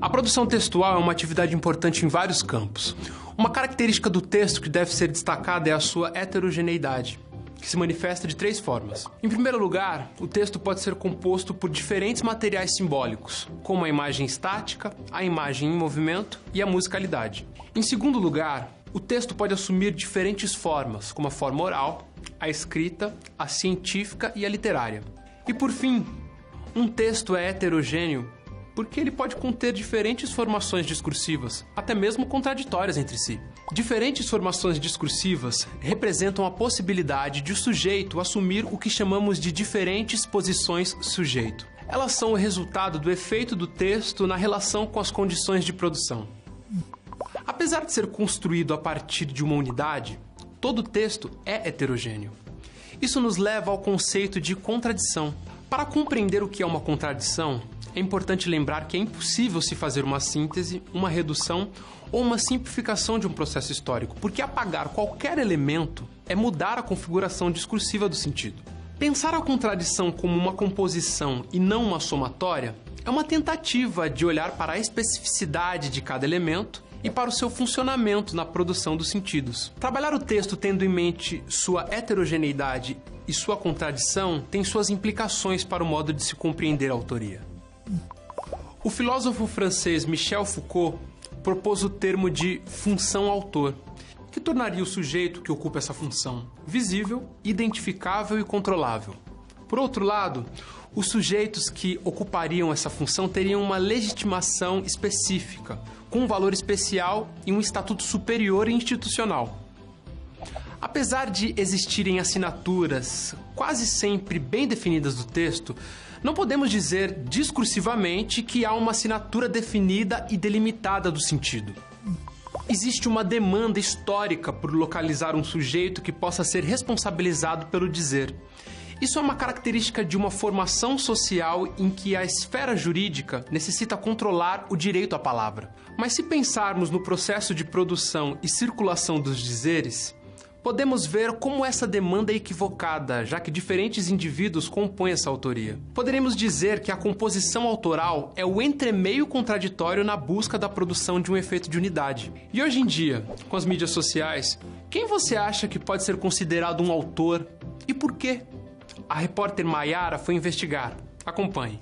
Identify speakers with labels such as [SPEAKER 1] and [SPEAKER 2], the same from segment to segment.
[SPEAKER 1] A produção textual é uma atividade importante em vários campos. Uma característica do texto que deve ser destacada é a sua heterogeneidade, que se manifesta de 3 formas. Em primeiro lugar, o texto pode ser composto por diferentes materiais simbólicos, como a imagem estática, a imagem em movimento e a musicalidade. Em segundo lugar, o texto pode assumir diferentes formas, como a forma oral, a escrita, a científica e a literária. E por fim, um texto é heterogêneo porque ele pode conter diferentes formações discursivas, até mesmo contraditórias entre si. Diferentes formações discursivas representam a possibilidade de o sujeito assumir o que chamamos de diferentes posições sujeito. Elas são o resultado do efeito do texto na relação com as condições de produção. Apesar de ser construído a partir de uma unidade, todo texto é heterogêneo. Isso nos leva ao conceito de contradição. Para compreender o que é uma contradição, é importante lembrar que é impossível se fazer uma síntese, uma redução ou uma simplificação de um processo histórico, porque apagar qualquer elemento é mudar a configuração discursiva do sentido. Pensar a contradição como uma composição e não uma somatória é uma tentativa de olhar para a especificidade de cada elemento e para o seu funcionamento na produção dos sentidos. Trabalhar o texto tendo em mente sua heterogeneidade e sua contradição tem suas implicações para o modo de se compreender a autoria. O filósofo francês Michel Foucault propôs o termo de função-autor, que tornaria o sujeito que ocupa essa função visível, identificável e controlável. Por outro lado, os sujeitos que ocupariam essa função teriam uma legitimação específica, com um valor especial e um estatuto superior e institucional. Apesar de existirem assinaturas quase sempre bem definidas do texto, não podemos dizer discursivamente que há uma assinatura definida e delimitada do sentido. Existe uma demanda histórica por localizar um sujeito que possa ser responsabilizado pelo dizer. Isso é uma característica de uma formação social em que a esfera jurídica necessita controlar o direito à palavra. Mas se pensarmos no processo de produção e circulação dos dizeres, podemos ver como essa demanda é equivocada, já que diferentes indivíduos compõem essa autoria. Poderíamos dizer que a composição autoral é o entremeio contraditório na busca da produção de um efeito de unidade. E hoje em dia, com as mídias sociais, quem você acha que pode ser considerado um autor e por quê? A repórter Maiara foi investigar. Acompanhe.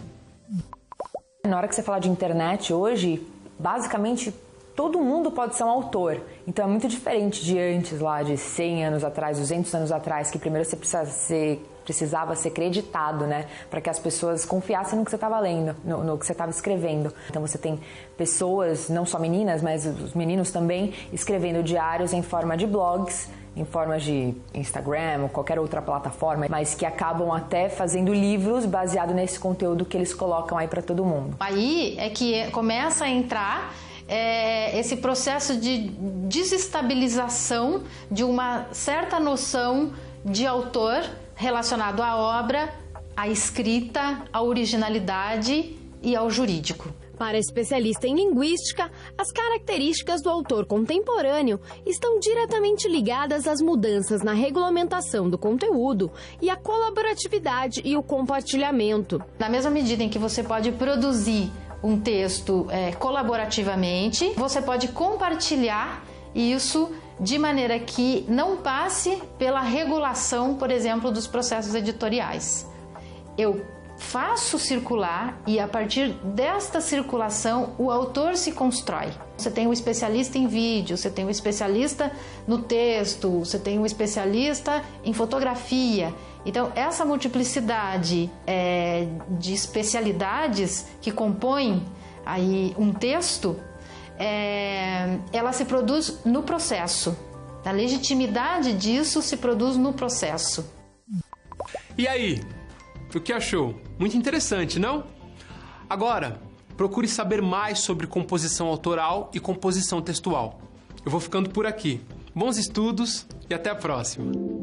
[SPEAKER 2] Na hora que você fala de internet hoje, basicamente todo mundo pode ser um autor. Então é muito diferente de antes, lá de 100 anos atrás, 200 anos atrás, que primeiro você precisava ser creditado, né? Para que as pessoas confiassem no que você estava lendo, no que você estava escrevendo. Então você tem pessoas, não só meninas, mas os meninos também, escrevendo diários em forma de blogs, em forma de Instagram ou qualquer outra plataforma, mas que acabam até fazendo livros baseado nesse conteúdo que eles colocam aí para todo mundo.
[SPEAKER 3] Aí é que começa a entrar esse processo de desestabilização de uma certa noção de autor relacionado à obra, à escrita, à originalidade e ao jurídico.
[SPEAKER 4] Para a especialista em linguística, as características do autor contemporâneo estão diretamente ligadas às mudanças na regulamentação do conteúdo e à colaboratividade e o compartilhamento.
[SPEAKER 3] Na mesma medida em que você pode produzir um texto colaborativamente, você pode compartilhar isso de maneira que não passe pela regulação, por exemplo, dos processos editoriais. Eu faço circular e a partir desta circulação o autor se constrói. Você tem um especialista em vídeo, você tem um especialista no texto, você tem um especialista em fotografia. Então essa multiplicidade de especialidades que compõem aí um texto, ela se produz no processo. A legitimidade disso se produz no processo.
[SPEAKER 1] E aí? O que achou? Muito interessante, não? Agora, procure saber mais sobre composição autoral e composição textual. Eu vou ficando por aqui. Bons estudos e até a próxima!